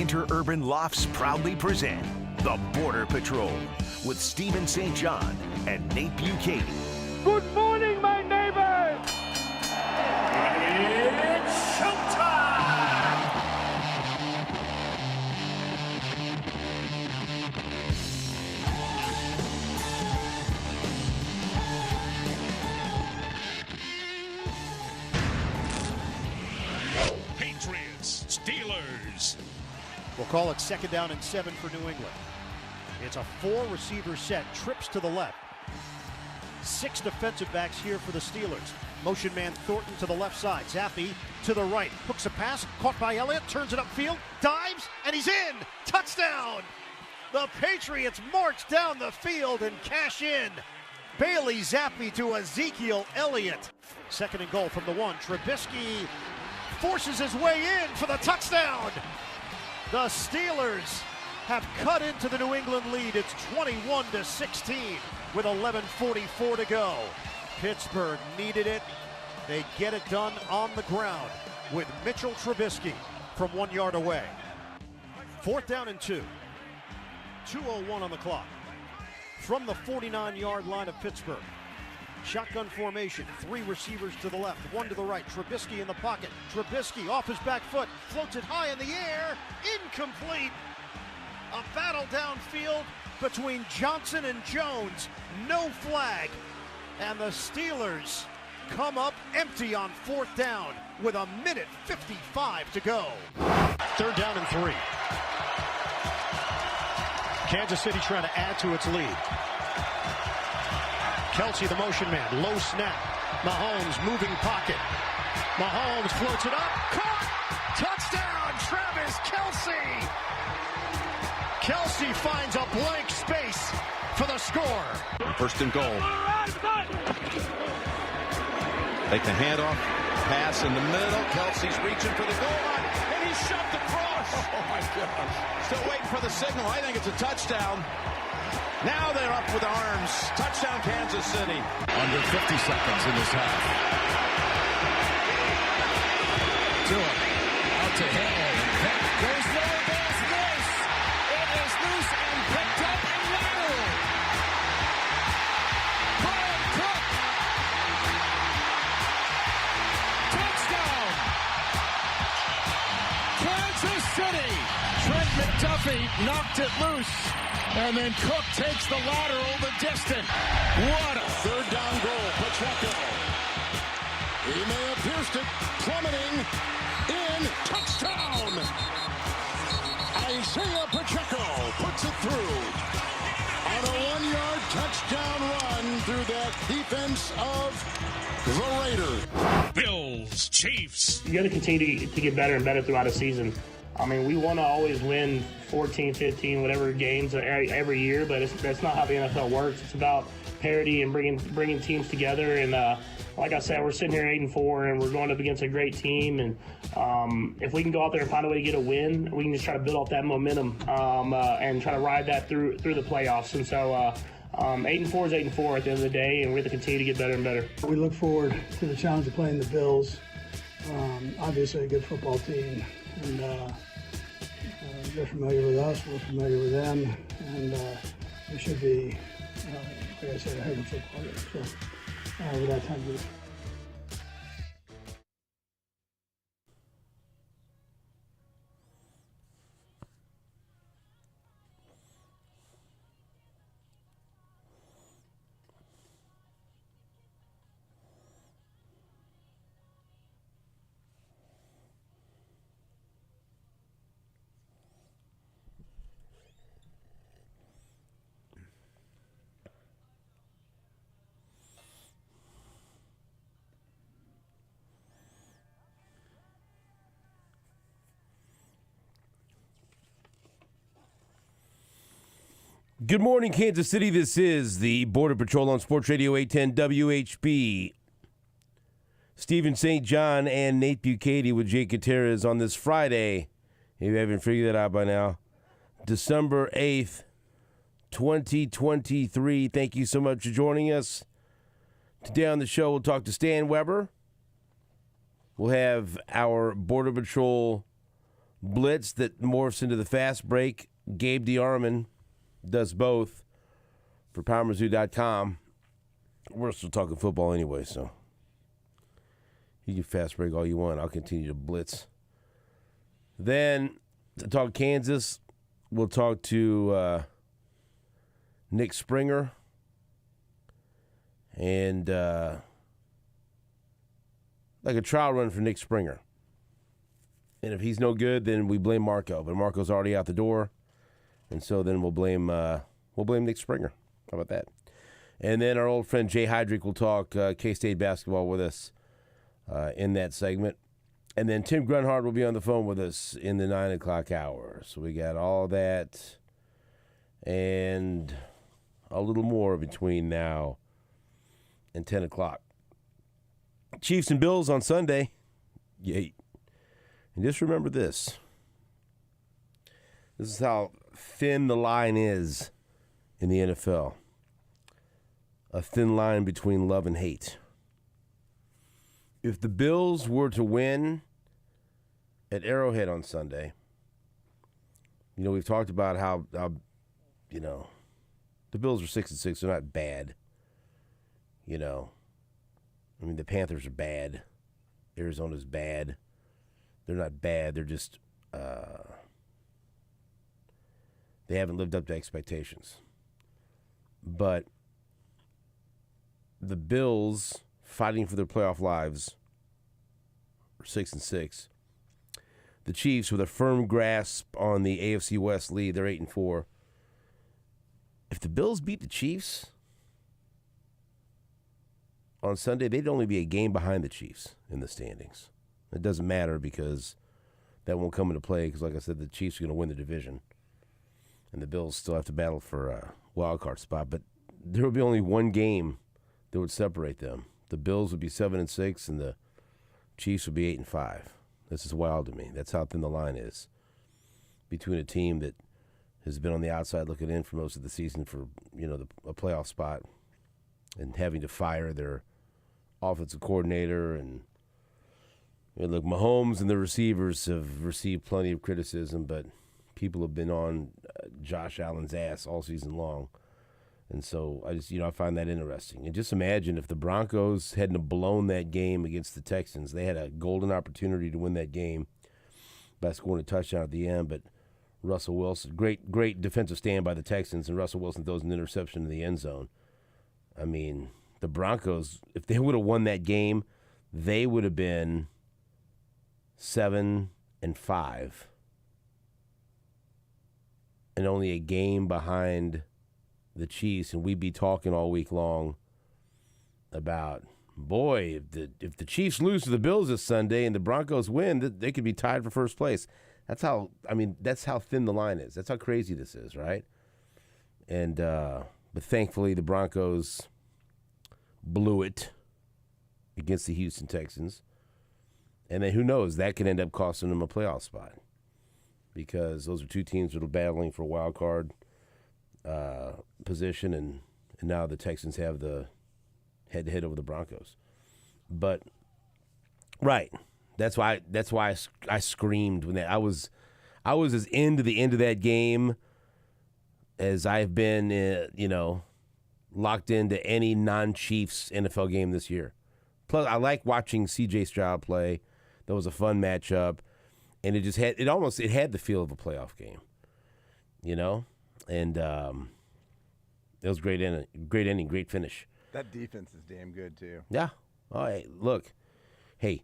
Interurban Lofts proudly present The Border Patrol with Stephen St. John and Nate Bukaty. Good morning, my neighbors! It's showtime! Patriots, Steelers. We'll call it 2nd down and 7 for New England. It's a 4-receiver set, trips to the left. 6 defensive backs here for the Steelers. Motion man Thornton to the left side. Zappi to the right. Hooks a pass, caught by Elliott, turns it upfield, dives, and he's in! Touchdown! The Patriots march down the field and cash in. Bailey Zappi to Ezekiel Elliott. 2nd and goal from the 1. Trubisky forces his way in for the touchdown. The Steelers have cut into the New England lead. It's 21-16 with 11:44 to go. Pittsburgh needed it. They get it done on the ground with Mitchell Trubisky from 1 yard away. 4th down and 2. 2:01 on the clock. From the 49-yard line of Pittsburgh. Shotgun formation, 3 receivers to the left, 1 to the right. Trubisky in the pocket. Trubisky off his back foot, floats it high in the air, incomplete. A battle downfield between Johnson and Jones, no flag. And the Steelers come up empty on 4th down with 1:55 to go. 3rd down and 3. Kansas City trying to add to its lead. Kelsey, the motion man, low snap. Mahomes moving pocket. Mahomes floats it up, caught! Touchdown, Travis Kelsey! Kelsey finds a blank space for the score. 1st and goal. Take the handoff, pass in the middle. Kelsey's reaching for the goal line, and he's shoved across. Oh my gosh. Still waiting for the signal. I think it's a touchdown. Now they're up with arms. Touchdown, Kansas City. Under 50 seconds in this half. To him. Out to Hill. That goes low. Ball's loose. It is loose and picked up and rattled. Brian Cook. Touchdown. Kansas City. Trent McDuffie knocked it loose. And then Cook takes the lateral the distance. What a 3rd down goal. Pacheco. He may have pierced it. Plummeting in. Touchdown. Isaiah Pacheco puts it through. On a 1-yard touchdown run through the defense of the Raiders. Bills, Chiefs. You got to continue to get better and better throughout the season. I mean, we want to always win 14, 15, whatever games every year, but that's not how the NFL works. It's about parity and bringing teams together. And like I said, we're sitting here 8-4, and we're going up against a great team. And if we can go out there and find a way to get a win, we can just try to build off that momentum and try to ride that through the playoffs. And so 8-4 is 8-4 at the end of the day, and we're going to continue to get better and better. We look forward to the challenge of playing the Bills. Obviously a good football team, and they're familiar with us, we're familiar with them, and we should be, like I said, a heck of a football game. So without time to Good morning, Kansas City. This is the Border Patrol on Sports Radio 810 WHB. Stephen St. John and Nate Bukaty with Jake Gutierrez on this Friday. If you haven't figured that out by now, December 8th, 2023. Thank you so much for joining us. Today on the show, we'll talk to Stan Weber. We'll have our Border Patrol blitz that morphs into the fast break. Gabe DeArmond does both for PowerMizzou.com. We're still talking football anyway, so you can fast break all you want. I'll continue to blitz. Then, to talk Kansas, we'll talk to Nick Springer. And like a trial run for Nick Springer. And if he's no good, then we blame Marco. But Marco's already out the door. And so then we'll blame Nick Springer. How about that? And then our old friend Jay Heydrich will talk K-State basketball with us in that segment. And then Tim Grunhard will be on the phone with us in the 9 o'clock hour. So we got all that and a little more between now and 10 o'clock. Chiefs and Bills on Sunday. Yay. And just remember this. This is how thin the line is in the NFL. A thin line between love and hate. If the Bills were to win at Arrowhead on Sunday, we've talked about how the Bills are 6-6. They're not bad. The Panthers are bad. Arizona's bad. They're not bad. They're just they haven't lived up to expectations. But the Bills, fighting for their playoff lives, are 6-6. The Chiefs, with a firm grasp on the AFC West lead, they're 8-4. If the Bills beat the Chiefs on Sunday, they'd only be a game behind the Chiefs in the standings. It doesn't matter because that won't come into play because, like I said, the Chiefs are going to win the division. And the Bills still have to battle for a wild card spot. But there would be only one game that would separate them. The Bills would be 7-6, and the Chiefs would be 8-5. This is wild to me. That's how thin the line is between a team that has been on the outside looking in for most of the season for a playoff spot and having to fire their offensive coordinator. And look, Mahomes and the receivers have received plenty of criticism, but people have been on Josh Allen's ass all season long. And so I find that interesting. And just imagine if the Broncos hadn't blown that game against the Texans. They had a golden opportunity to win that game by scoring a touchdown at the end, but Russell Wilson, great defensive stand by the Texans, and Russell Wilson throws an interception in the end zone. I mean, the Broncos, if they would have won that game, they would have been 7-5. And only a game behind the Chiefs, and we'd be talking all week long about, boy, if the Chiefs lose to the Bills this Sunday and the Broncos win, they could be tied for first place. That's how thin the line is. That's how crazy this is, right? And but thankfully the Broncos blew it against the Houston Texans. And then who knows, that could end up costing them a playoff spot. Because those are two teams that are battling for a wild card position, and now the Texans have the head-to-head over the Broncos. But right, that's why I screamed when that I was as into the end of that game as I've been, locked into any non-Chiefs NFL game this year. Plus, I like watching C.J. Stroud play. That was a fun matchup. And it just had the feel of a playoff game, and it was great inning, great finish. That defense is damn good too. Yeah. All right. Look, hey,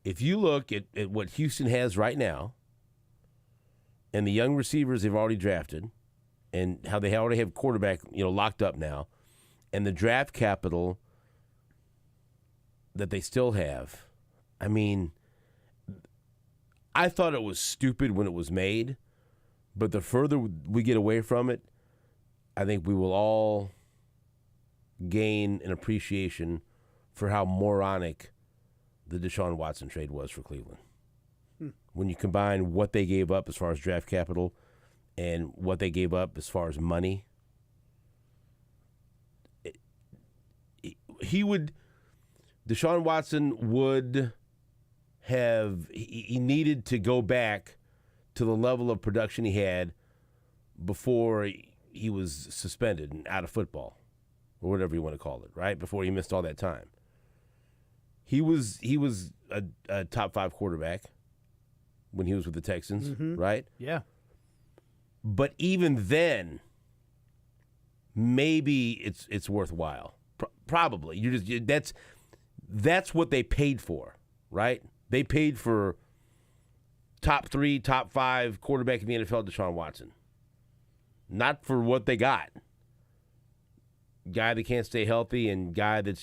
if you look at what Houston has right now, and the young receivers they've already drafted, and how they already have quarterback locked up now, and the draft capital that they still have, I mean. I thought it was stupid when it was made, but the further we get away from it, I think we will all gain an appreciation for how moronic the Deshaun Watson trade was for Cleveland. When you combine what they gave up as far as draft capital and what they gave up as far as money, Deshaun Watson would have, he needed to go back to the level of production he had before he was suspended and out of football, or whatever you want to call it, right? Before he missed all that time. He was a top 5 quarterback when he was with the Texans, right? Yeah. But even then, maybe it's worthwhile. Probably. That's what they paid for, right? They paid for top 3, top 5 quarterback in the NFL, Deshaun Watson. Not for what they got. Guy that can't stay healthy and guy that's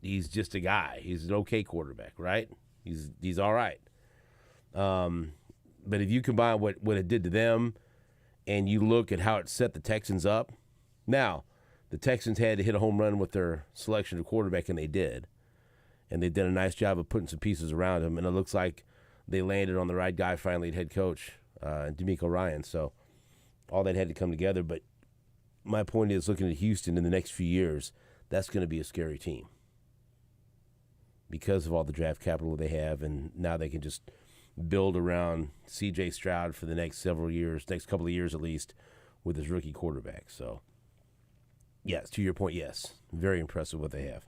he's just a guy. He's an okay quarterback, right? He's all right. But if you combine what it did to them and you look at how it set the Texans up, now the Texans had to hit a home run with their selection of quarterback, and they did. And they did a nice job of putting some pieces around him, and it looks like they landed on the right guy finally at head coach, D'Amico Ryan. So all that had to come together. But my point is, looking at Houston in the next few years, that's going to be a scary team because of all the draft capital they have, and now they can just build around C.J. Stroud for the next several years, next couple of years at least, with his rookie quarterback. So, yes, to your point, yes, very impressive what they have.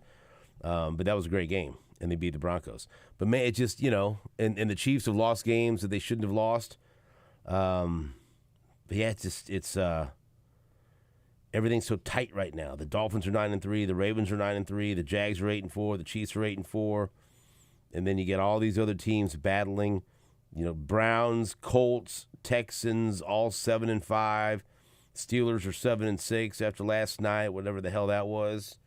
But that was a great game, and they beat the Broncos. But, man, it just, and the Chiefs have lost games that they shouldn't have lost. But, yeah, it's everything's so tight right now. The Dolphins are 9-3, the Ravens are 9-3, the Jags are 8-4, the Chiefs are 8-4, and then you get all these other teams battling. Browns, Colts, Texans, all 7-5. Steelers are 7-6 after last night, whatever the hell that was.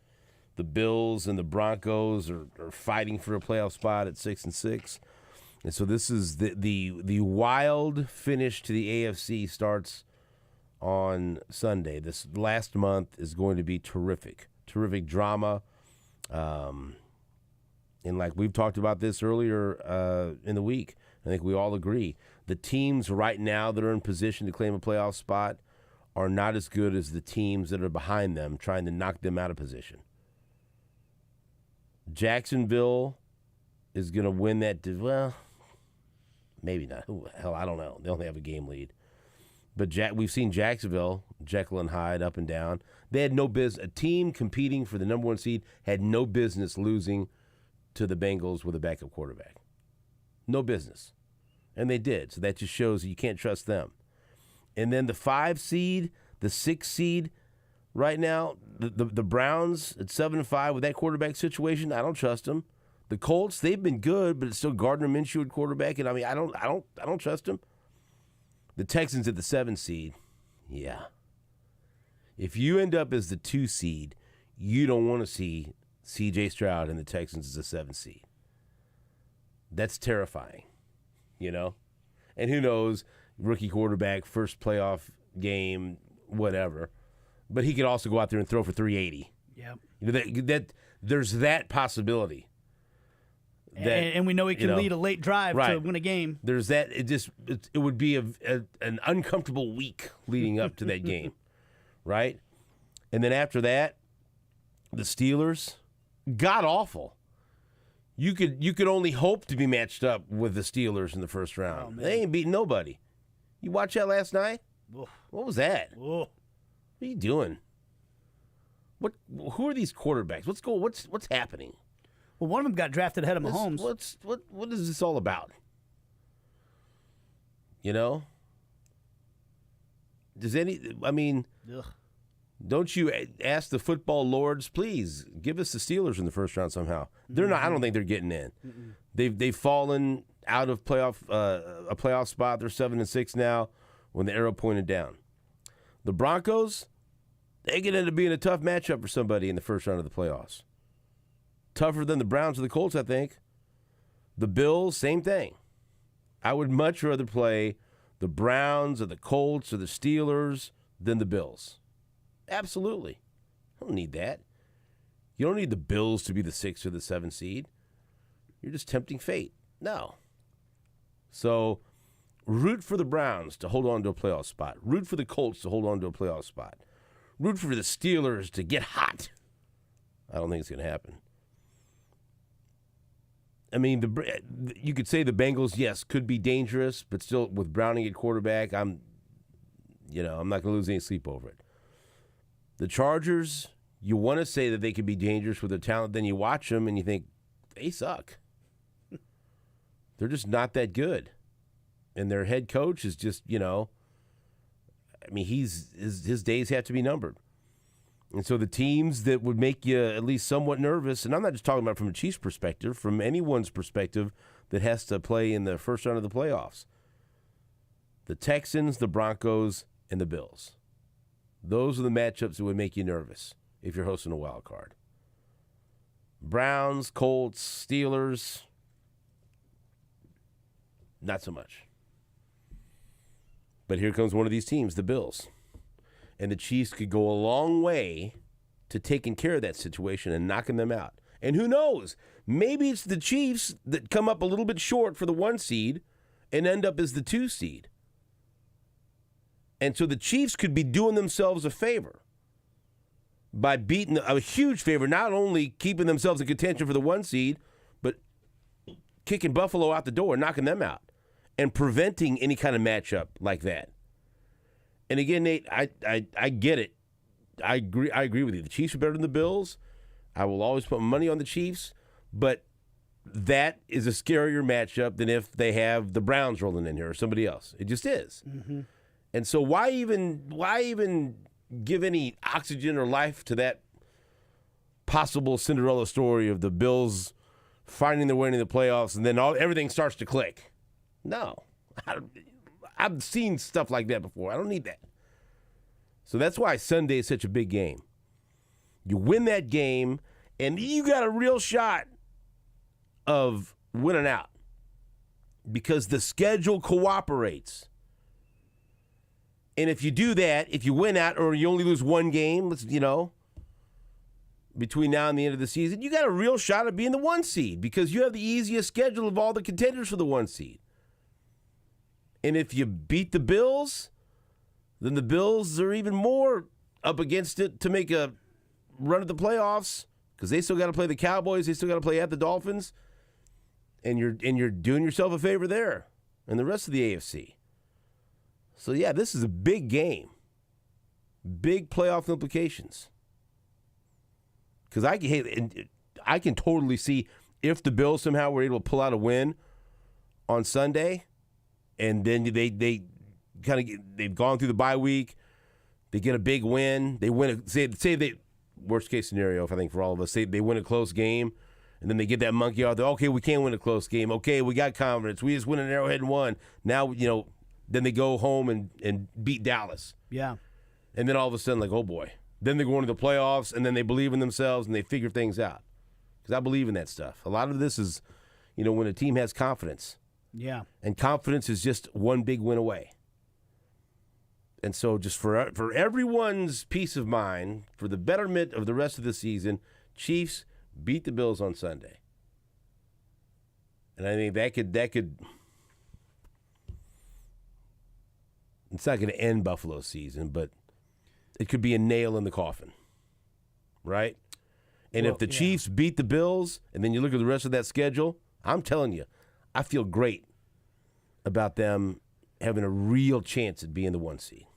The Bills and the Broncos are fighting for a playoff spot at 6-6. And so this is the wild finish to the AFC starts on Sunday. This last month is going to be terrific. Terrific drama. And like we've talked about this earlier in the week, I think we all agree. The teams right now that are in position to claim a playoff spot are not as good as the teams that are behind them trying to knock them out of position. Jacksonville is going to win that. Well, maybe not. Hell, I don't know. They only have a game lead. But we've seen Jacksonville, Jekyll and Hyde, up and down. They had no business. A team competing for the number 1 seed had no business losing to the Bengals with a backup quarterback. No business. And they did. So that just shows that you can't trust them. And then the 5 seed, the 6 seed, right now, the Browns at 7-5 with that quarterback situation, I don't trust them. The Colts, they've been good, but it's still Gardner Minshew at quarterback, and I don't trust them. The Texans at the 7 seed, yeah. If you end up as the 2 seed, you don't want to see C.J. Stroud and the Texans as a 7 seed. That's terrifying, And who knows, rookie quarterback, first playoff game, whatever. But he could also go out there and throw for 380. Yeah. That there's that possibility. And we know he can lead a late drive to win a game. There's that. It would be an uncomfortable week leading up to that game, right? And then after that, the Steelers, god awful. You could only hope to be matched up with the Steelers in the first round. They ain't beating nobody. You watch that last night? Oof. What was that? Oof. What are you doing? Who are these quarterbacks? What's happening? Well, one of them got drafted ahead of Mahomes. What is this all about? Don't you ask the football lords, please give us the Steelers in the first round somehow? They're not. I don't think they're getting in. They've fallen out of a playoff spot. They're 7-6 now when the arrow pointed down. The Broncos, they could end up being a tough matchup for somebody in the first round of the playoffs. Tougher than the Browns or the Colts, I think. The Bills, same thing. I would much rather play the Browns or the Colts or the Steelers than the Bills. Absolutely. I don't need that. You don't need the Bills to be the 6th or the 7th seed. You're just tempting fate. No. So root for the Browns to hold on to a playoff spot. Root for the Colts to hold on to a playoff spot. Root for the Steelers to get hot. I don't think it's going to happen. I mean, you could say the Bengals, yes, could be dangerous, but still with Browning at quarterback, I'm not going to lose any sleep over it. The Chargers, you want to say that they could be dangerous with their talent, then you watch them and you think, they suck. They're just not that good. And their head coach is just, his days have to be numbered. And so the teams that would make you at least somewhat nervous, and I'm not just talking about from a Chiefs perspective, from anyone's perspective that has to play in the first round of the playoffs, the Texans, the Broncos, and the Bills. Those are the matchups that would make you nervous if you're hosting a wild card. Browns, Colts, Steelers, not so much. But here comes one of these teams, the Bills. And the Chiefs could go a long way to taking care of that situation and knocking them out. And who knows? Maybe it's the Chiefs that come up a little bit short for the 1 seed and end up as the 2 seed. And so the Chiefs could be doing themselves a favor by beating a huge favor, not only keeping themselves in contention for the 1 seed, but kicking Buffalo out the door, knocking them out, and preventing any kind of matchup like that. And again, Nate, I get it. I agree with you. The Chiefs are better than the Bills. I will always put money on the Chiefs, but that is a scarier matchup than if they have the Browns rolling in here or somebody else. It just is. Mm-hmm. And so why even give any oxygen or life to that possible Cinderella story of the Bills finding their way into the playoffs and then everything starts to click? No. I've seen stuff like that before. I don't need that. So that's why Sunday is such a big game. You win that game, and you got a real shot of winning out because the schedule cooperates. And if you do that, if you win out or you only lose 1 game, between now and the end of the season, you got a real shot of being the 1 seed because you have the easiest schedule of all the contenders for the 1 seed. And if you beat the Bills, then the Bills are even more up against it to make a run at the playoffs because they still got to play the Cowboys. They still got to play at the Dolphins. And you're doing yourself a favor there and the rest of the AFC. So, yeah, this is a big game. Big playoff implications. Because I can totally see if the Bills somehow were able to pull out a win on Sunday, and then they've gone through the bye week, they get a big win, they win. Say they worst case scenario, I think for all of us, say they win a close game, and then they get that monkey out there. Okay, we can win a close game. Okay, we got confidence. We just win an Arrowhead and won. Now then they go home and beat Dallas. Yeah, and then all of a sudden, like, oh boy. Then they go into the playoffs, and then they believe in themselves, and they figure things out. Because I believe in that stuff. A lot of this is, when a team has confidence. Yeah. And confidence is just one big win away. And so just for everyone's peace of mind, for the betterment of the rest of the season, Chiefs beat the Bills on Sunday. And I think that could it's not going to end Buffalo's season, but it could be a nail in the coffin, right? And if the Chiefs beat the Bills, and then you look at the rest of that schedule, I'm telling you, I feel great about them having a real chance at being the 1 seed.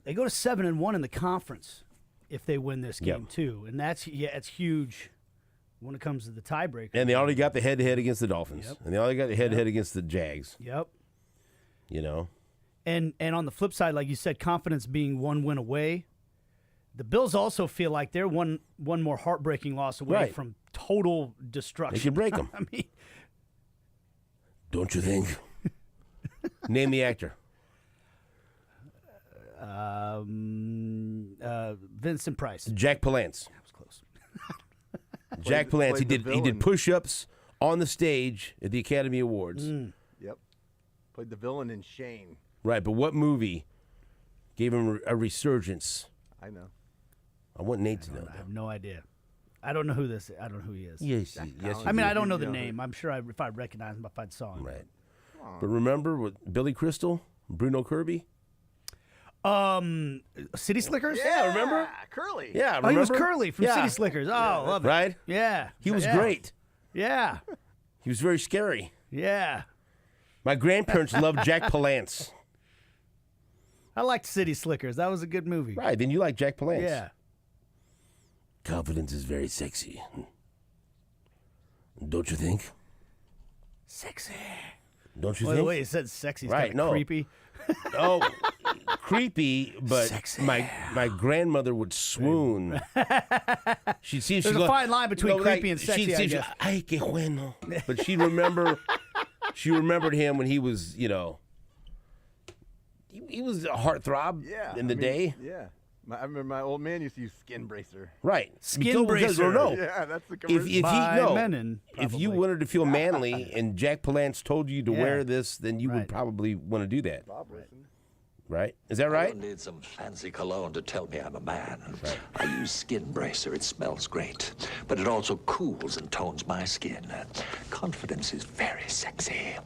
They go to 7-1 in the conference if they win this game too, and it's huge when it comes to the tiebreaker. And they already got the head-to-head against the Dolphins, and they already got the head-to-head against the Jags. Yep. And on the flip side, like you said, confidence being 1 win away, the Bills also feel like they're one more heartbreaking loss away from total destruction. They should break them. I mean, don't you think? Name the actor. Vincent Price. Jack Palance. That was close. Jack Palance. He did push-ups on the stage at the Academy Awards. Yep. Played the villain in Shane. Right, but what movie gave him a resurgence. I know. I want Nate to know. I have no idea. I don't know who this is. I don't know who he is. Yes, yes. I mean, I don't know the name. I'm sure if I recognize him, if I saw him. Right. But remember with Billy Crystal, Bruno Kirby? City Slickers? Yeah, remember? Curly. Yeah, remember? Oh, he was Curly from Yeah. City Slickers. Oh, love it. Right? Yeah. He was Yeah. great. Yeah. He was very scary. Yeah. My grandparents loved Jack Palance. I liked City Slickers. That was a good movie. Right, then you like Jack Palance. Yeah. Confidence is very sexy. Don't you think? Sexy. Don't you Well, the think? way he said sexy is Right, kind of no. creepy. Oh, creepy, but Sexy. my grandmother would swoon. She'd see if There's she a fine line between creepy and sexy, she'd see I if she, guess. ay, qué bueno. But she remembered him when he was, he was a heartthrob Yeah. in the day. Yeah. I remember my old man used to use Skin Bracer. Right. Skin Because- bracer. no. Yeah, that's the If commercial. he By no, Menon, if you probably. wanted to feel manly and Jack Palance told you to Yeah. wear this, then you would Right. probably want to do that. Bob listened. Right? Is that I right? don't need some fancy cologne to tell me I'm a man. I use Skin Bracer. It smells great, but it also cools and tones my skin. Confidence is very sexy,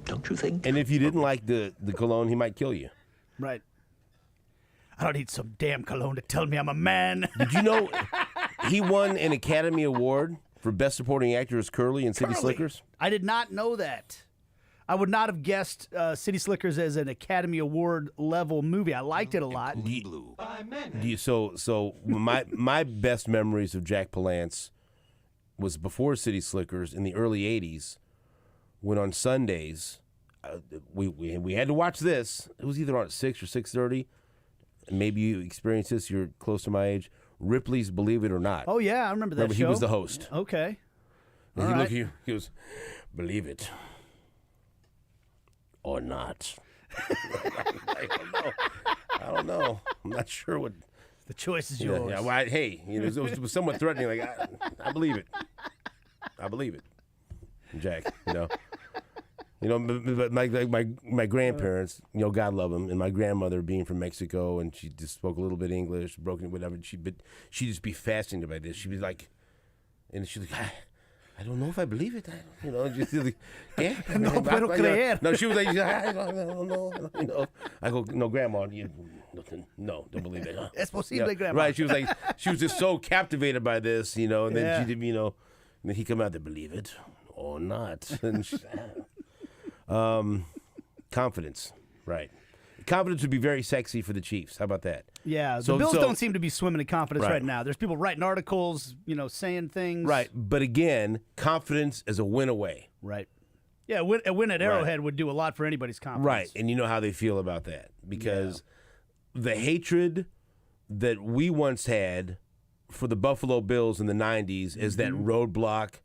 don't you think? And if you didn't like the cologne, he might kill you. Right. I don't need some damn cologne to tell me I'm a man. Did you know he won an Academy Award for Best Supporting Actor as Curly in City Curly. Slickers? I did not know that. I would not have guessed City Slickers as an Academy Award level movie. I liked it a lot. So my best memories of Jack Palance was before City Slickers in the early '80s, when on Sundays we had to watch this. It was either on at 6 or 6:30. Maybe you experienced this. You're close to my age. Ripley's Believe It or Not. Oh yeah, I remember that Remember, show. he was the host. Okay. And All he right. looked at you. He goes, "Believe it or not." I don't know. I'm not sure what. The choice is Yeah, yours. yeah, well, hey, it was somewhat threatening. Like I believe it. I believe it, Jack. But my grandparents, God love them, and my grandmother being from Mexico, and she just spoke a little bit English, broken whatever. She'd just be fascinated by this. She'd be like, and she'd like, I don't know if I believe it. Just like, yeah. No puedo creer. No, she was like, I don't know. I go, no, Grandma, no, don't believe it. Huh? Es posible, Grandma. Right? She was just so captivated by this, and then Yeah. she did, and then he come out to believe it or not. And confidence, right? Confidence would be very sexy for the Chiefs. How about that? Yeah, the So- Bills so- don't seem to be swimming in confidence Right. right now. There's people writing articles, saying things. Right, but again, confidence is a win away. Right. Yeah, a win at Arrowhead would do a lot for anybody's confidence. Right, and you know how they feel about that because the hatred that we once had for the Buffalo Bills in the 90s is that roadblock.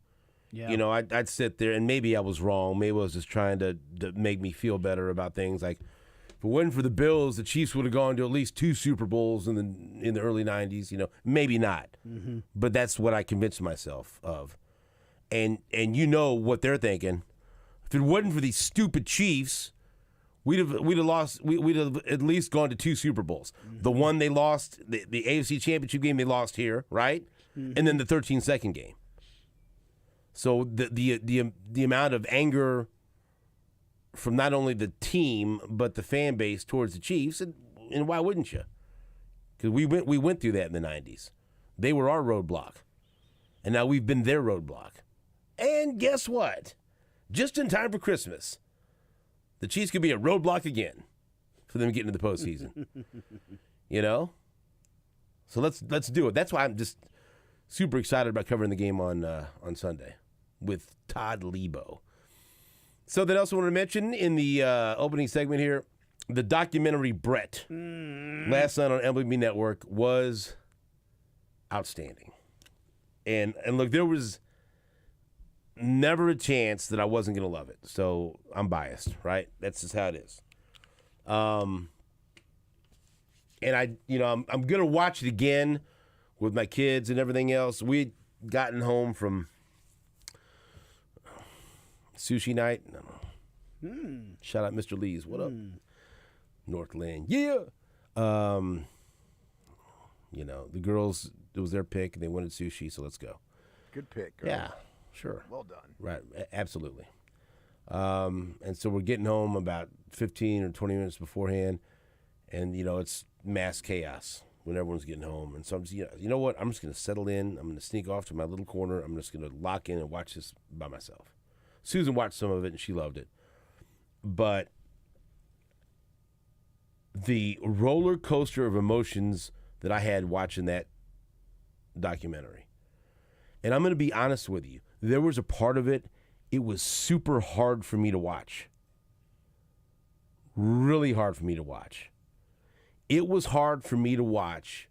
Yeah. I'd sit there, and maybe I was wrong. Maybe I was just trying to make me feel better about things. Like, if it wasn't for the Bills, the Chiefs would have gone to at least 2 Super Bowls in the early 90s. Maybe not. Mm-hmm. But that's what I convinced myself of. And you know what they're thinking. If it wasn't for these stupid Chiefs, we'd have lost. We'd have at least gone to 2 Super Bowls. Mm-hmm. The one they lost, the AFC Championship game, they lost here, right? Mm-hmm. And then the 13-second game. So the amount of anger from not only the team but the fan base towards the Chiefs, and why wouldn't you? Because we went through that in the 90s. They were our roadblock, and now we've been their roadblock. And guess what? Just in time for Christmas, the Chiefs could be a roadblock again for them getting to the postseason. So let's do it. That's why I'm just super excited about covering the game on Sunday with Todd Lebo. Something else I want to mention in the opening segment here, the documentary Brett, last night on MLB Network, was outstanding. And look, there was never a chance that I wasn't going to love it. So I'm biased, right? That's just how it is. And I'm going to watch it again with my kids and everything else. We'd gotten home from sushi night. Shout out Mr. Lee's. What up? Northland. Yeah. You know, the girls, it was their pick, and they wanted sushi, so let's go. Good pick, girl. Yeah, sure. Well done. Right, absolutely. And so we're getting home about 15 or 20 minutes beforehand, and, you know, it's mass chaos when everyone's getting home. And so I'm just, you know what? I'm just going to settle in. I'm going to sneak off to my little corner. I'm just going to lock in and watch this by myself. Susan watched some of it, and she loved it. But the roller coaster of emotions that I had watching that documentary, and I'm going to be honest with you, there was a part of it, it was super hard for me to watch. Really hard for me to watch. It was hard for me to watch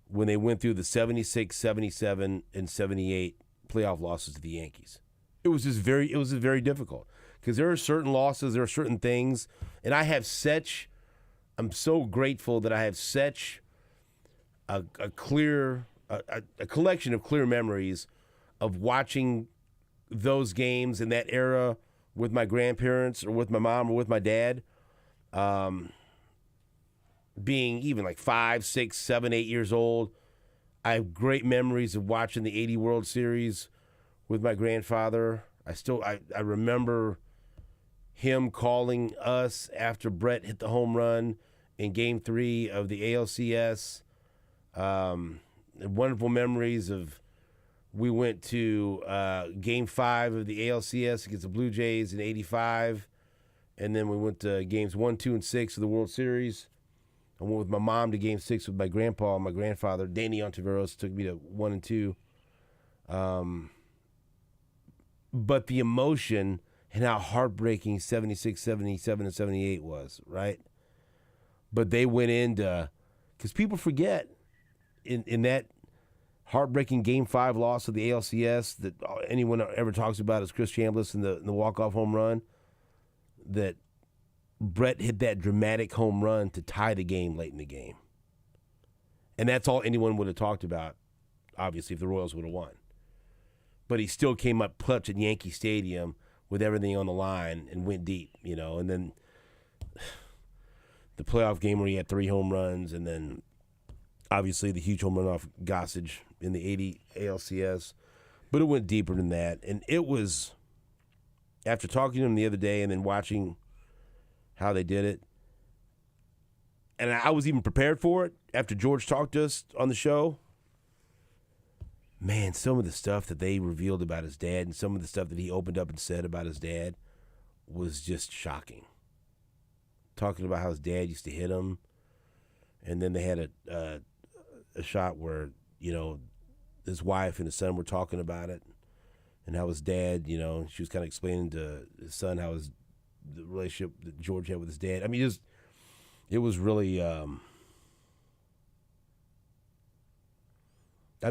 when they went through the 76, 77, and 78 playoff losses to the Yankees. It was just very difficult because there are certain losses, there are certain things, and I'm so grateful that I have such a collection of clear memories of watching those games in that era with my grandparents or with my mom or with my dad, being even like 5, 6, 7, 8 years old. I have great memories of watching the 80 World Series with my grandfather. I remember him calling us after Brett hit the home run in Game 3 of the ALCS. Wonderful memories of we went to Game 5 of the ALCS against the Blue Jays in '85, and then we went to Games 1, 2, and 6 of the World Series. I went with my mom to Game 6 with my grandpa and my grandfather. Danny Ontiveros took me to 1 and 2. But the emotion and how heartbreaking 76, 77, and 78 was, right? But they went into, because people forget, in that heartbreaking Game 5 loss of the ALCS that anyone ever talks about is Chris Chambliss and the walk-off home run, that Brett hit that dramatic home run to tie the game late in the game. And that's all anyone would have talked about, obviously, if the Royals would have won. But he still came up clutch at Yankee Stadium with everything on the line and went deep, you know. And then the playoff game where he had 3 home runs, and then obviously the huge home run off Gossage in the 80 ALCS. But it went deeper than that. And it was, after talking to him the other day and then watching how they did it, and I was even prepared for it after George talked to us on the show. Man, some of the stuff that they revealed about his dad and some of the stuff that he opened up and said about his dad was just shocking. Talking about how his dad used to hit him, and then they had a shot where, you know, his wife and his son were talking about it, and how his dad, you know, she was kind of explaining to his son how the relationship that George had with his dad. I mean, it was really, I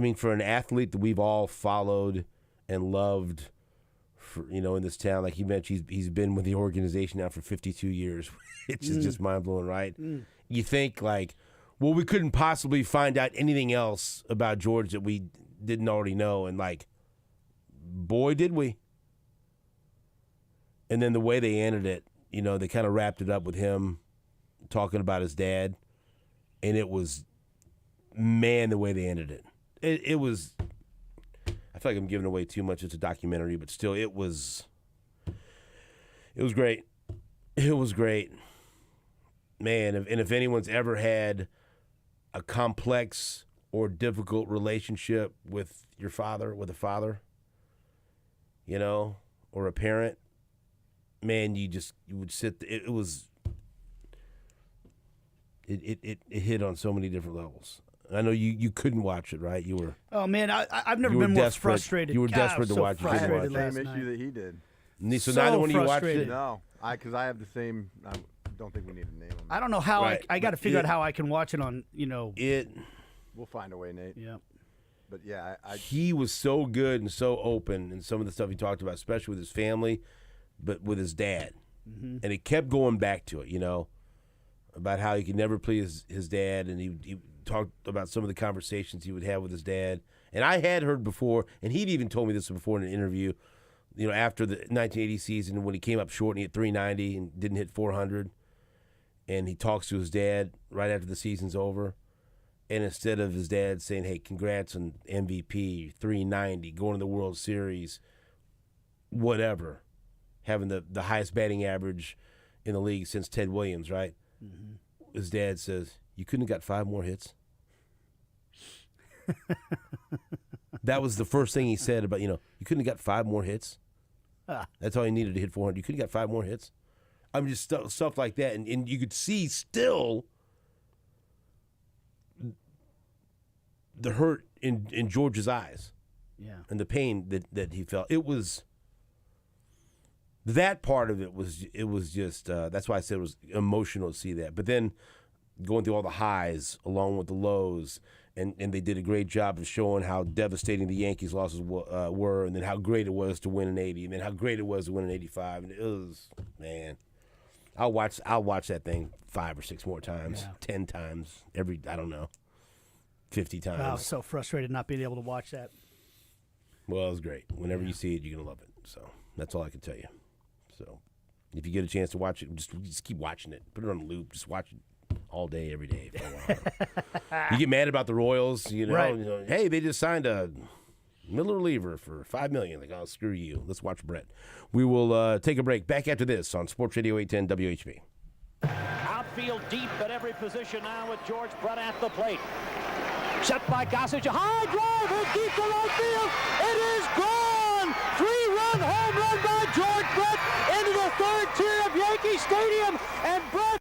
mean, for an athlete that we've all followed and loved, for, you know, in this town, like he mentioned, he's been with the organization now for 52 years. It's just mind-blowing, right? You think, like, well, we couldn't possibly find out anything else about George that we didn't already know, and, like, boy, did we. And then the way they ended it, you know, they kind of wrapped it up with him talking about his dad, and it was, man, the way they ended it. It was, I feel like I'm giving away too much. It's a documentary, but still, it was great. It was great. Man, and if anyone's ever had a complex or difficult relationship with your father, with a father, you know, or a parent, man, you would sit, it hit on so many different levels. I know you couldn't watch it, right? You were. Oh man, I've never been more frustrated. You were desperate to so watch it. You couldn't watch Same last issue night. that he did. So neither one of you watched it. No, because I have the same. I don't think we need to name him. I don't know how Right. I got to figure out how I can watch it on, you know. We'll find a way, Nate. Yeah. But yeah, He was so good and so open in some of the stuff he talked about, especially with his family, but with his dad. Mm-hmm. And he kept going back to it, you know, about how he could never please his dad, and he talked about some of the conversations he would have with his dad. And I had heard before, and he'd even told me this before in an interview, you know, after the 1980 season when he came up short and he hit 390 and didn't hit 400. and he talks to his dad right after the season's over. And instead of his dad saying, hey, congrats on MVP, 390, going to the World Series, whatever, having the highest batting average in the league since Ted Williams, right? Mm-hmm. His dad says, you couldn't have got 5 more hits? That was the first thing he said about, you couldn't have got 5 more hits? That's all he needed to hit 400. You couldn't have got 5 more hits? I mean, just stuff like that. And you could see still the hurt in George's eyes, and the pain that he felt. It was that part of it was just that's why I said it was emotional to see that. But then going through all the highs along with the lows, and they did a great job of showing how devastating the Yankees' losses were, and then how great it was to win in '80, and then how great it was to win in '85, and it was, man. I'll watch that thing 5 or 6 more times, 10 times, I don't know. 50 times. I was so frustrated not being able to watch that. Well, it was great. Whenever you see it, you're going to love it. So that's all I can tell you. So if you get a chance to watch it, just keep watching it. Put it on a loop. Just watch it all day, every day for a while. You get mad about the Royals, Right. Hey, they just signed a middle reliever for $5 million. Like, oh, screw you. Let's watch Brett. We will take a break. Back after this on Sports Radio 810 WHB. Outfield deep at every position now with George Brett at the plate. Set by Gossage, a high drive hit deep to right field. It is gone! 3-run home run by George Brett into the 3rd tier of Yankee Stadium, and Brett.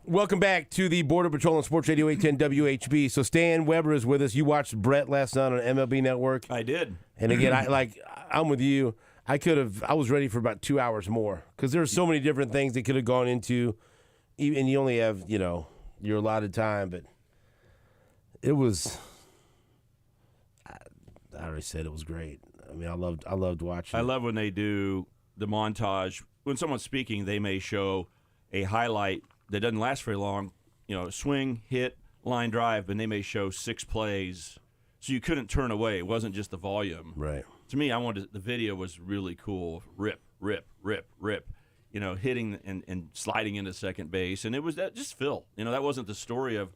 Welcome back to the Border Patrol on Sports Radio 810 WHB. So Stan Weber is with us. You watched Brett last night on MLB Network. I did. And again, I'm with you. I was ready for about 2 hours more because there's so many different things that could have gone into, and you only have, your allotted time. But it was, I already said it was great. I mean, I loved watching. I love when they do the montage. When someone's speaking, they may show a highlight that doesn't last very long, swing, hit, line drive, and they may show 6 plays. So you couldn't turn away. It wasn't just the volume. Right. To me, the video was really cool. Rip, rip, rip, rip. Hitting and sliding into second base. And it was that just Phil. That wasn't the story of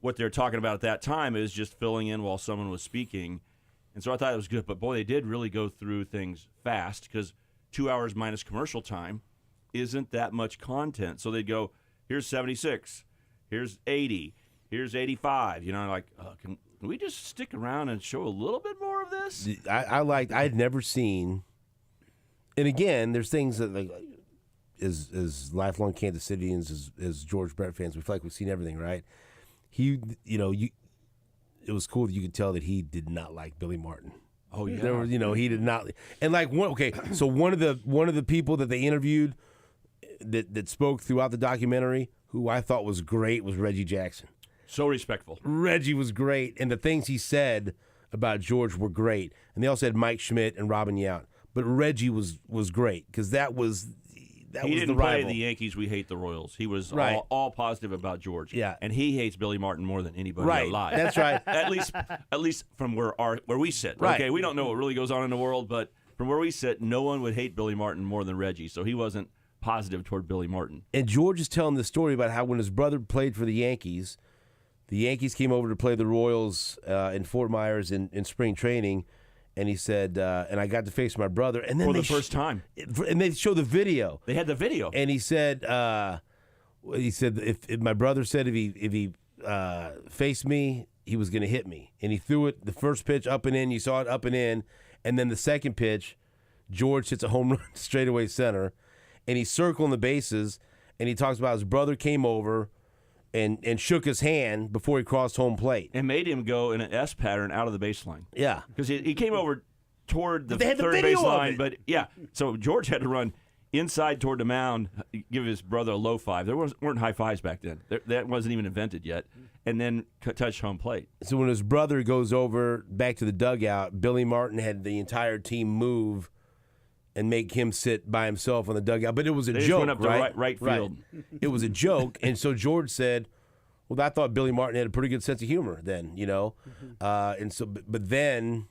what they're talking about at that time. It was just filling in while someone was speaking. And so I thought it was good. But, boy, they did really go through things fast because 2 hours minus commercial time isn't that much content. So they'd go, here's 76, here's 80, here's 85. Can we just stick around and show a little bit more of this? I'd never seen, and again, there's things that as lifelong Kansas Cityans, as George Brett fans, we feel like we've seen everything, right? It was cool that you could tell that he did not like Billy Martin. Oh yeah, there was, he did not, and so one of the people that they interviewed that spoke throughout the documentary, who I thought was great, was Reggie Jackson. So respectful. Reggie was great, and the things he said about George were great. And they also had Mike Schmidt and Robin Yount. But Reggie was great because that was the rival. He didn't play the Yankees, we hate the Royals. He was right. all positive about George. Yeah. And he hates Billy Martin more than anybody alive. That's right. At least from where we sit. Right. Okay, we don't know what really goes on in the world, but from where we sit, no one would hate Billy Martin more than Reggie. So he wasn't positive toward Billy Martin. And George is telling the story about how when his brother played for the Yankees came over to play the Royals in Fort Myers in spring training, and he said, and I got to face my brother. And then for the first time. And they show the video. They had the video. And he said, if my brother said if he faced me, he was going to hit me. And he threw it, the first pitch up and in, you saw it up and in, and then the second pitch, George hits a home run straightaway center, and he's circling the bases, and he talks about his brother came over and shook his hand before he crossed home plate. And made him go in an S pattern out of the baseline. Yeah. Because he came over toward the third baseline. But, yeah, so George had to run inside toward the mound, give his brother a low five. There weren't high fives back then. That wasn't even invented yet. And then touch home plate. So when his brother goes over back to the dugout, Billy Martin had the entire team move and make him sit by himself on the dugout. But it was a they joke, just went up right? to right field. Right. It was a joke. And so George said, well, I thought Billy Martin had a pretty good sense of humor then, and so, but then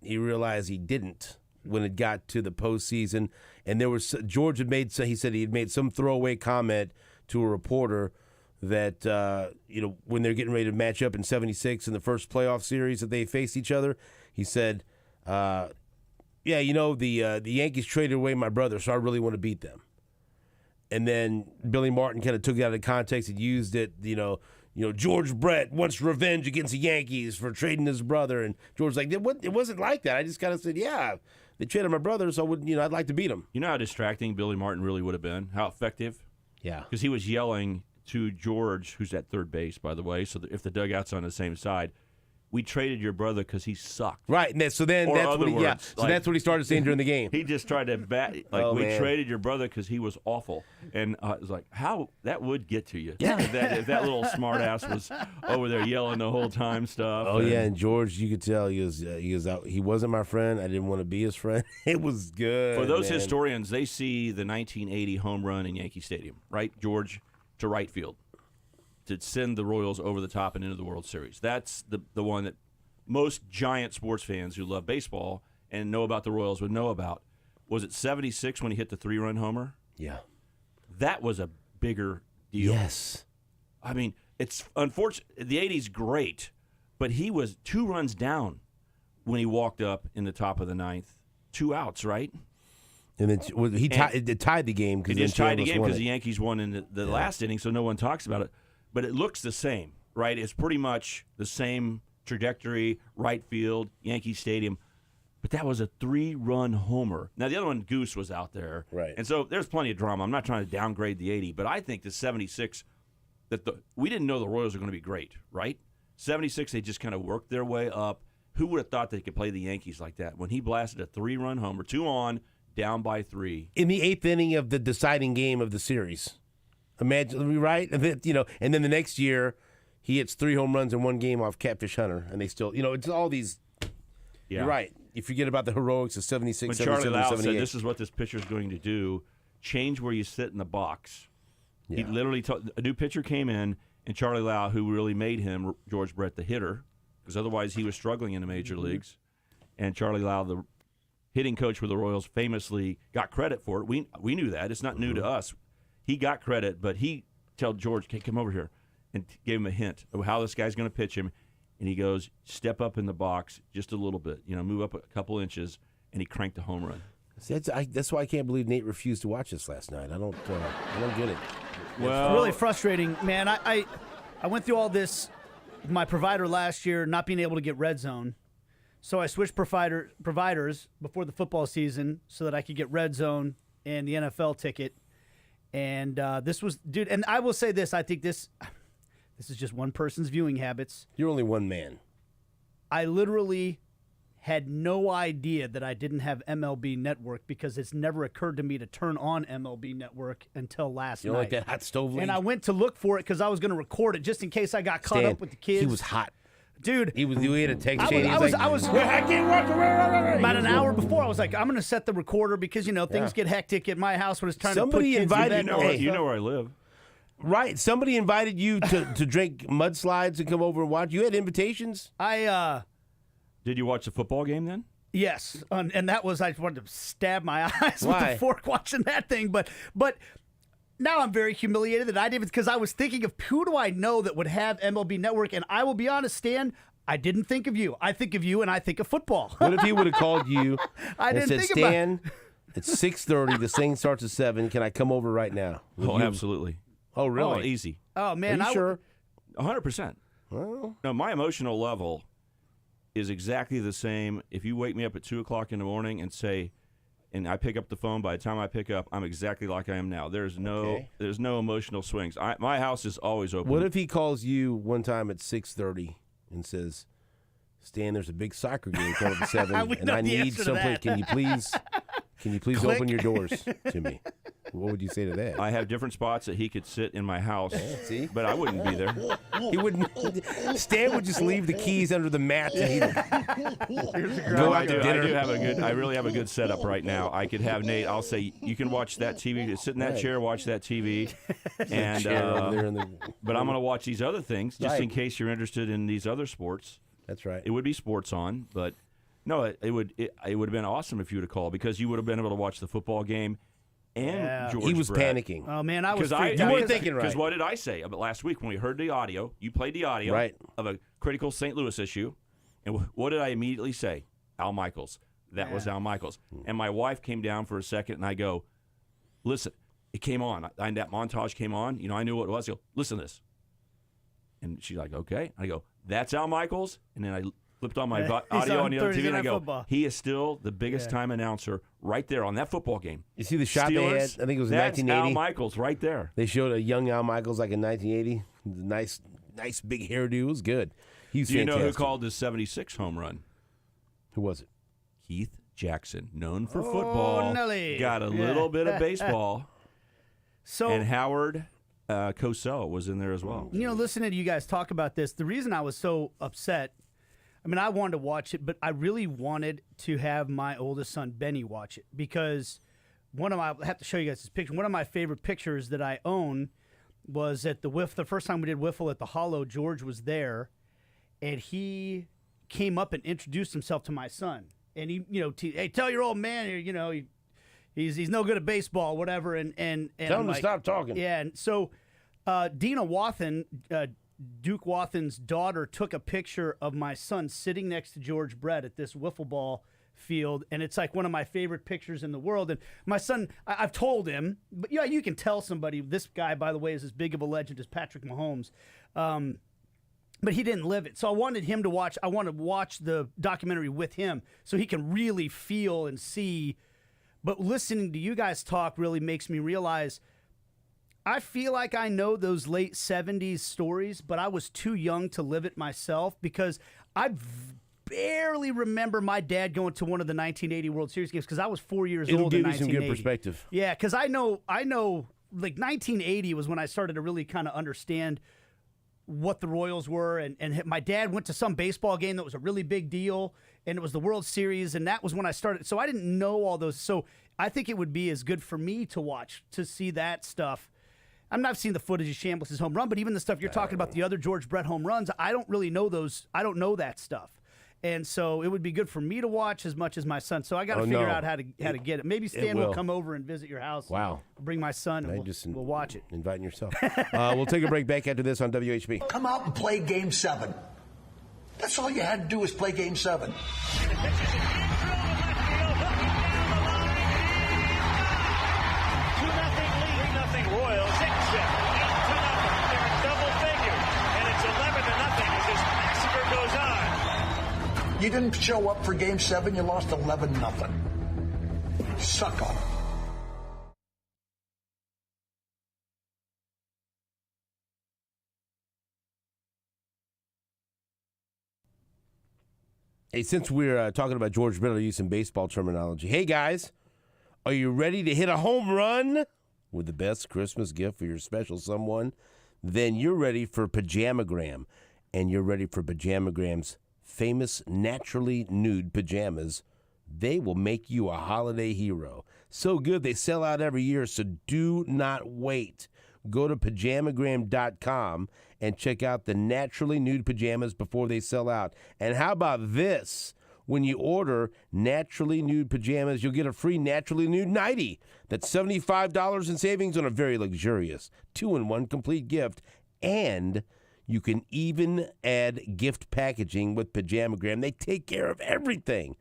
he realized he didn't when it got to the postseason. And there was George had made, he said he had made some throwaway comment to a reporter that, when they're getting ready to match up in 76 in the first playoff series that they faced each other, he said, the Yankees traded away my brother, so I really want to beat them. And then Billy Martin kind of took it out of context and used it, George Brett wants revenge against the Yankees for trading his brother. And George's like, it wasn't like that. I just kind of said, yeah, they traded my brother, so I'd like to beat him. You know how distracting Billy Martin really would have been? How effective? Yeah. Because he was yelling to George, who's at third base, by the way, so that if the dugout's on the same side, we traded your brother because he sucked. Right, and that's what he started saying during the game. He just tried to we traded your brother because he was awful, and it was like, how that would get to you. Yeah, if that little smart ass was over there yelling the whole time stuff. Oh yeah, and George, you could tell he was out. He wasn't my friend. I didn't want to be his friend. It was good. For those historians, they see the 1980 home run in Yankee Stadium, right? George to right field, to send the Royals over the top and into the World Series. That's the one that most giant sports fans who love baseball and know about the Royals would know about. Was it 76 when he hit the 3-run homer? Yeah. That was a bigger deal. Yes. I mean, it's unfortunate. The 80's great, but he was 2 runs down when he walked up in the top of the 9th. 2 outs, right? And then it tied the game. It just tied the game because the Yankees won in the last inning, so no one talks about it. But it looks the same, right? It's pretty much the same trajectory, right field, Yankee Stadium. But that was a 3-run homer. Now, the other one, Goose, was out there. Right. And so there's plenty of drama. I'm not trying to downgrade the 80, but I think the 76 that we didn't know the Royals were going to be great, right? 76, they just kind of worked their way up. Who would have thought they could play the Yankees like that? When he blasted a 3-run homer, 2 on, down by 3. In the 8th inning of the deciding game of the series. Imagine, right? And then the next year, he hits 3 home runs in one game off Catfish Hunter, and they still, it's all these. Yeah. You're right. You forget about the heroics of 76, when 77, Charlie Lau 78. said, this is what this pitcher's going to do, change where you sit in the box. Yeah. He literally a new pitcher came in, and Charlie Lau, who really made him, George Brett, the hitter, because otherwise he was struggling in the major leagues. And Charlie Lau, the hitting coach for the Royals, famously got credit for it. We knew that. It's not new to us. He got credit, but he told George, "Hey, come over here," and gave him a hint of how this guy's going to pitch him. And he goes, step up in the box just a little bit, move up a couple inches, and he cranked a home run. That's why I can't believe Nate refused to watch this last night. I don't get it. Well, it's really frustrating, man. I went through all this, my provider last year not being able to get Red Zone, so I switched providers before the football season so that I could get Red Zone and the NFL ticket. And this was, dude. And I will say this: I think this is just one person's viewing habits. You're only one man. I literally had no idea that I didn't have MLB Network because it's never occurred to me to turn on MLB Network until last night. You like that hot stove league? And I went to look for it because I was going to record it just in case I got caught up with the kids. He was hot. Dude. He had a text chain. I can't watch about an hour before. before. I was like, I'm going to set the recorder because, things get hectic at my house when it's trying to put kids invited in bed. You know where I live. Right. Somebody invited you to drink mudslides and come over and watch. You had invitations? Did you watch the football game then? Yes. And that was, I wanted to stab my eyes with Why? the fork watching that thing. But now I'm very humiliated that I didn't, because I was thinking of who do I know that would have MLB Network. And I will be honest, Stan, I didn't think of you. I think of you and I think of football. What if he would have called you and said, Stan, it's 6:30. This thing starts at 7. Can I come over right now? Absolutely. Oh, really? Oh, easy. Oh, man. Are you sure? 100%. Well, No, my emotional level is exactly the same. If you wake me up at 2 o'clock in the morning and say, and I pick up the phone, by the time I pick up, I'm exactly like I am now. There's no emotional swings. My house is always open. what if he calls you one time at 6:30 and says, Stan, there's a big soccer game coming up at 7, and I need someplace. Can you please open your doors to me? What would you say to that? I have different spots that he could sit in my house, but I wouldn't be there. He wouldn't. Stan would just leave the keys under the mat and he'd go out to dinner. I really have a good setup right now. I could have Nate. I'll say you can watch that TV. Sit in that chair, watch that TV, and but I'm going to watch these other things just in case you're interested in these other sports. That's right. It would be sports on, but no, it would have been awesome if you would have called because you would have been able to watch the football game. And George he was Brett. panicking. Oh, man, I was You weren't thinking right. Because what did I say about last week when we heard the audio? You played the audio of a critical St. Louis issue. And what did I immediately say? Al Michaels. That was Al Michaels. And my wife came down for a second, and I go, listen, it came on. And that montage came on. I knew what it was. I go, listen to this. And she's like, okay. I go, that's Al Michaels? And then I flipped on my audio on the other TV, and I go, he is still the biggest time announcer right there on that football game. You see the shot they had? I think it was in 1980. That's Al Michaels right there. They showed a young Al Michaels like in 1980. Nice big hairdo. It was good. He's Do you fantastic. know who called his 76 home run? Who was it? Keith Jackson, known for football. Nelly. Got a little bit of baseball. So and Howard Cosell was in there as well. Listening to you guys talk about this, the reason I was so upset, I wanted to watch it, but I really wanted to have my oldest son, Benny, watch it because I have to show you guys this picture. One of my favorite pictures that I own was at the first time we did Wiffle at the Hollow. George was there, and he came up and introduced himself to my son. And he, hey, tell your old man, he's no good at baseball, whatever. And tell him to stop talking. Yeah, and so Dina Wathen, Duke Wathen's daughter, took a picture of my son sitting next to George Brett at this wiffle ball field, and it's like one of my favorite pictures in the world. And my son, I've told him, but yeah, you can tell somebody, this guy, by the way, is as big of a legend as Patrick Mahomes, but he didn't live it. So I wanted him to watch. I want to watch the documentary with him so he can really feel and see. But listening to you guys talk really makes me realize I feel like I know those late 70s stories, but I was too young to live it myself because I barely remember my dad going to one of the 1980 World Series games because I was 4 years It'll old give in you some 1980. good perspective. Yeah, because I know, like 1980 was when I started to really kind of understand what the Royals were, and my dad went to some baseball game that was a really big deal, and it was the World Series, and that was when I started. So I didn't know all those. So I think it would be as good for me to watch, to see that stuff. I'm not seeing the footage of Chambliss' home run, but even the stuff you're talking about, the other George Brett home runs, I don't really know those. I don't know that stuff. And so it would be good for me to watch as much as my son. So I got to figure out how to get it. Maybe Stan will come over and visit your house. Wow. Bring my son and we'll watch it. Inviting yourself. We'll take a break back after this on WHB. Come out and play Game 7. That's all you had to do was play Game 7. Royals, 6-7, 8-0. They're in double figures, and it's 11-0 as this massacre goes on. You didn't show up for Game 7, you lost 11-0. Suck on it. Hey, since we're talking about George Brett, I'll use some baseball terminology. Hey, guys, are you ready to hit a home run with the best Christmas gift for your special someone? Then you're ready for Pajamagram, and you're ready for Pajamagram's famous naturally nude pajamas. They will make you a holiday hero. So good they sell out every year, so do not wait. Go to pajamagram.com and check out the naturally nude pajamas before they sell out. And how about this? When you order naturally nude pajamas, you'll get a free naturally nude nightie. That's $75 in savings on a very luxurious 2-in-1 complete gift. And you can even add gift packaging with Pajamagram. They take care of everything.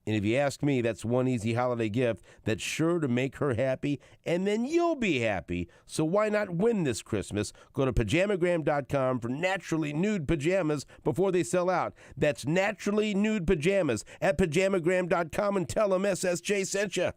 And if you ask me, that's one easy holiday gift that's sure to make her happy, and then you'll be happy. So why not win this Christmas? Go to pajamagram.com for naturally nude pajamas before they sell out. That's naturally nude pajamas at pajamagram.com, and tell them SSJ sent you.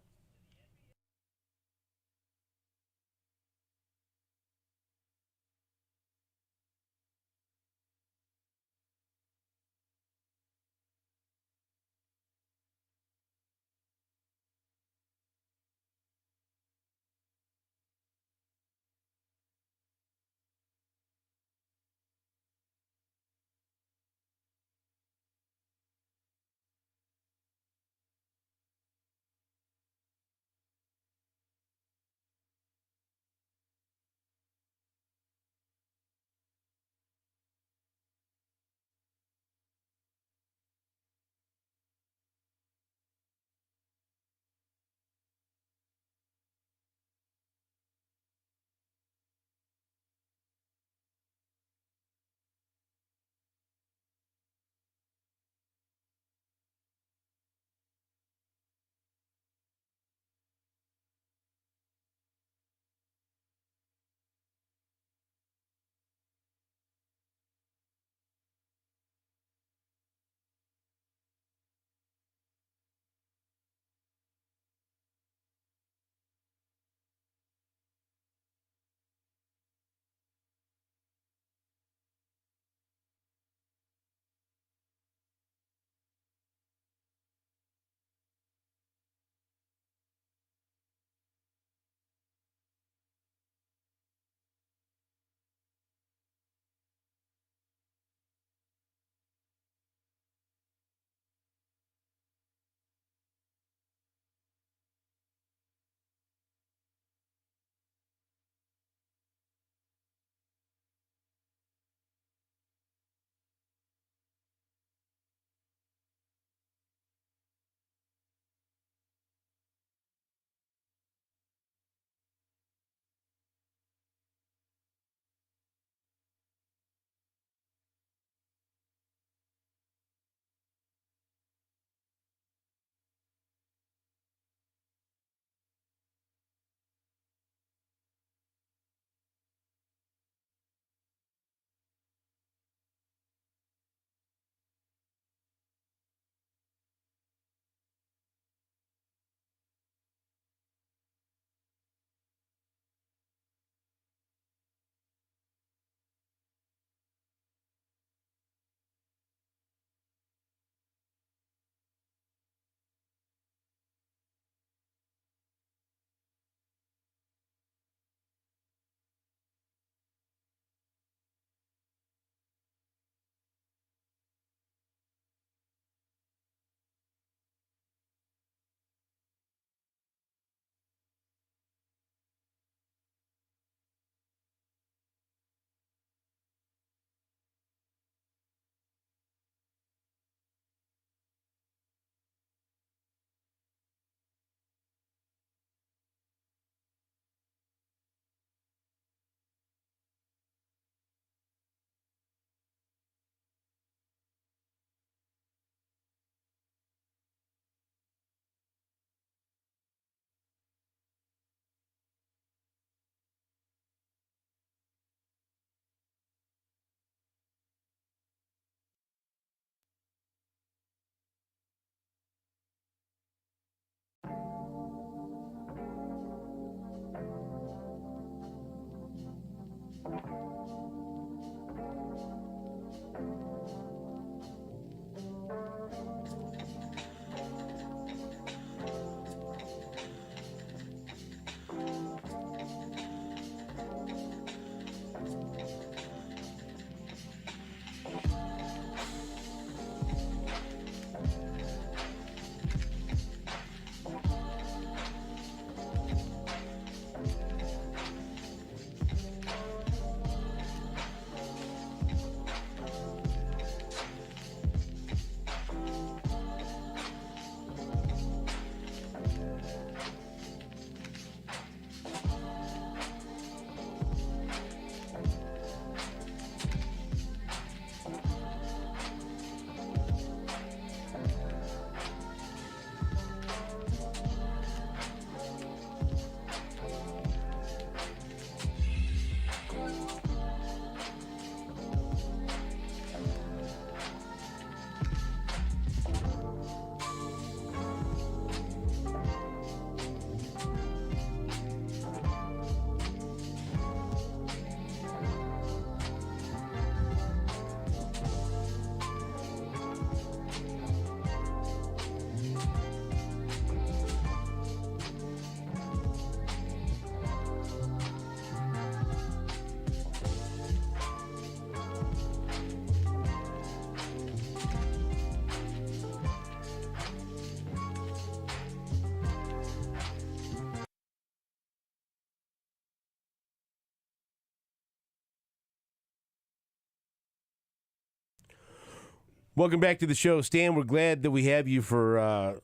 Welcome back to the show, Stan. We're glad that we have you for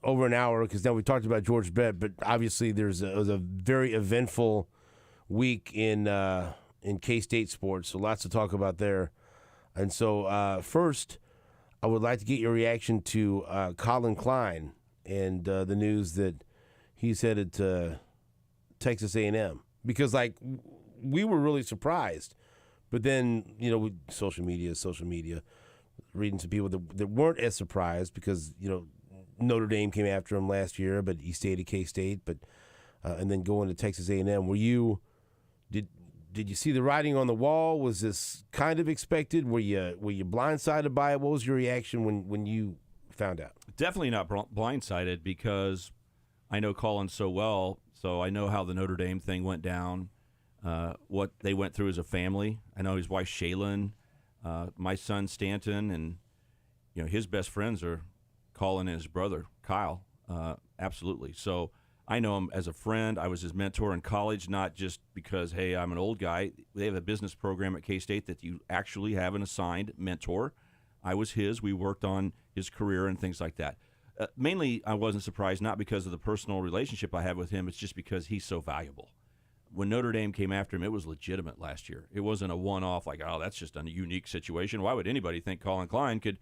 over an hour because now we talked about George Brett, but obviously it was a very eventful week in K-State sports, so lots to talk about there. And so first, I would like to get your reaction to Colin Klein and the news that he's headed to Texas A&M because, like, we were really surprised, but then social media. Reading some people that weren't as surprised because Notre Dame came after him last year, but he stayed at K-State. But and then going to Texas A&M, did you see the writing on the wall? Was this kind of expected? Were you blindsided by it? What was your reaction when you found out? Definitely not blindsided because I know Colin so well, so I know how the Notre Dame thing went down, what they went through as a family. I know his wife Shaylin. My son Stanton, and his best friends are Colin and his brother Kyle. Absolutely. So I know him as a friend. I was his mentor in college, not just because I'm an old guy. They have a business program at K-State that you actually have an assigned mentor. I was his. We worked on his career and things like that. Mainly, I wasn't surprised, not because of the personal relationship I have with him. It's just because he's so valuable. When Notre Dame came after him, it was legitimate last year. It wasn't a one-off like, oh, that's just a unique situation. Why would anybody think Colin Klein could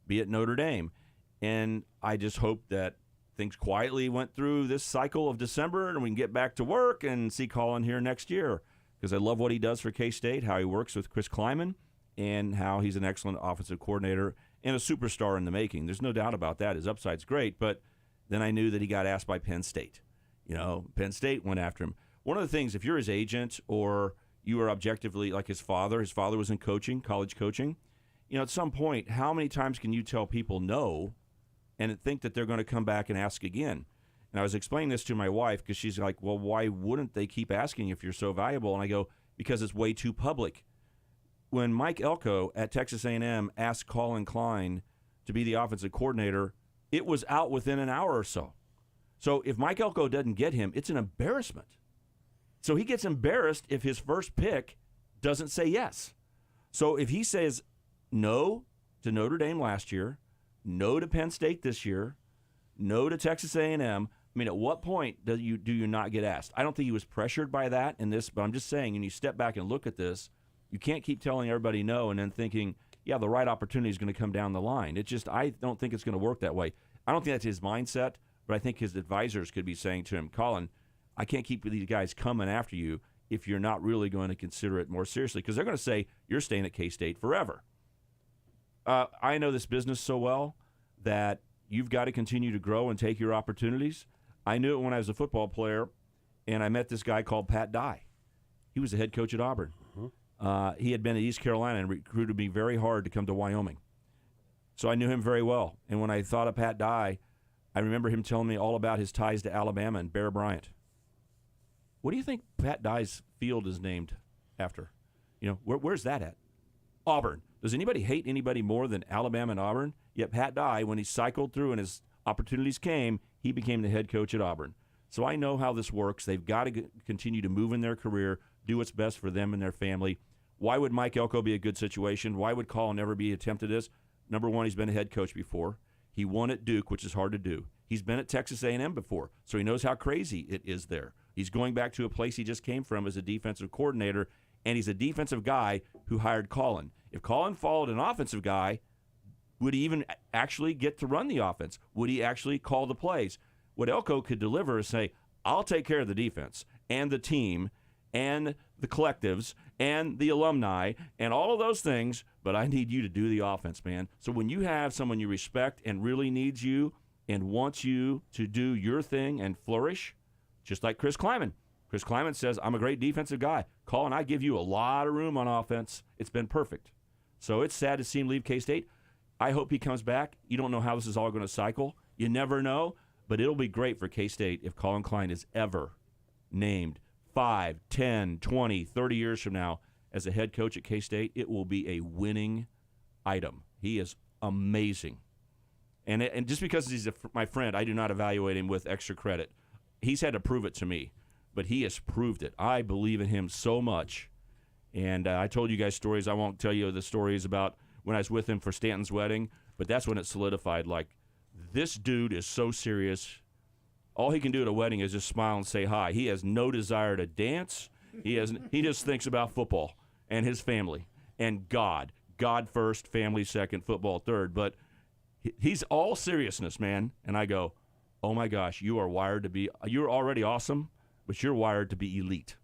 be at Notre Dame? And I just hope that things quietly went through this cycle of December and we can get back to work and see Colin here next year because I love what he does for K-State, how he works with Chris Kleiman, and how he's an excellent offensive coordinator and a superstar in the making. There's no doubt about that. His upside's great, but then I knew that he got asked by Penn State. Penn State went after him. One of the things, if you're his agent or you are objectively like his father was in coaching, college coaching, at some point, how many times can you tell people no and think that they're going to come back and ask again? And I was explaining this to my wife because she's like, well, why wouldn't they keep asking if you're so valuable? And I go, because it's way too public. When Mike Elko at Texas A&M asked Colin Klein to be the offensive coordinator, it was out within an hour or so. So if Mike Elko doesn't get him, it's an embarrassment. So he gets embarrassed if his first pick doesn't say yes. So if he says no to Notre Dame last year, no to Penn State this year, no to Texas A&M, at what point do you not get asked? I don't think he was pressured by that in this, but I'm just saying, when you step back and look at this, you can't keep telling everybody no and then thinking, yeah, the right opportunity is going to come down the line. I don't think it's going to work that way. I don't think that's his mindset, but I think his advisors could be saying to him, Colin, I can't keep these guys coming after you if you're not really going to consider it more seriously because they're going to say you're staying at K-State forever. I know this business so well that you've got to continue to grow and take your opportunities. I knew it when I was a football player, and I met this guy called Pat Dye. He was the head coach at Auburn. He had been at East Carolina and recruited me very hard to come to Wyoming. So I knew him very well. And when I thought of Pat Dye, I remember him telling me all about his ties to Alabama and Bear Bryant. What do you think Pat Dye's field is named after? Where's that at? Auburn. Does anybody hate anybody more than Alabama and Auburn? Yet Pat Dye, when he cycled through and his opportunities came, he became the head coach at Auburn. So I know how this works. They've got to continue to move in their career, do what's best for them and their family. Why would Mike Elko be a good situation? Why would Colin never be attempted this? Number one, he's been a head coach before. He won at Duke, which is hard to do. He's been at Texas A&M before, so he knows how crazy it is there. He's going back to a place he just came from as a defensive coordinator, and he's a defensive guy who hired Colin. If Colin followed an offensive guy, would he even actually get to run the offense? Would he actually call the plays? What Elko could deliver is say, I'll take care of the defense and the team and the collectives and the alumni and all of those things, but I need you to do the offense, man. So when you have someone you respect and really needs you and wants you to do your thing and flourish, just like Chris Kleiman. Chris Kleiman says, I'm a great defensive guy. Colin, I give you a lot of room on offense. It's been perfect. So it's sad to see him leave K-State. I hope he comes back. You don't know how this is all going to cycle. You never know, but it'll be great for K-State if Colin Klein is ever named 5, 10, 20, 30 years from now as a head coach at K-State. It will be a winning item. He is amazing. And just because he's my friend, I do not evaluate him with extra credit. He's had to prove it to me, but he has proved it. I believe in him so much. And I told you guys stories. I won't tell you the stories about when I was with him for Stanton's wedding, but that's when it solidified. Like, this dude is so serious. All he can do at a wedding is just smile and say hi. He has no desire to dance. He just thinks about football and his family and God. God first, family second, football third. But he's all seriousness, man. And I go, oh my gosh, you're already awesome, but you're wired to be elite.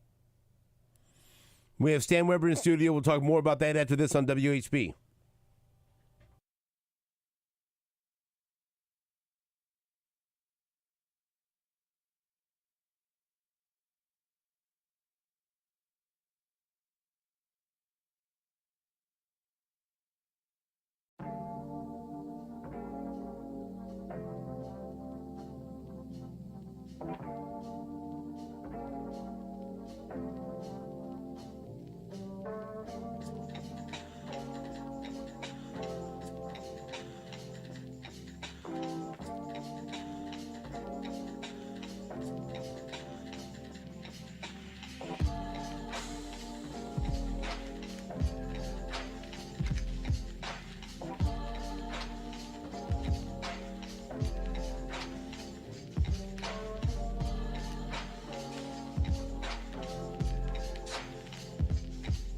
We have Stan Weber in studio. We'll talk more about that after this on WHB.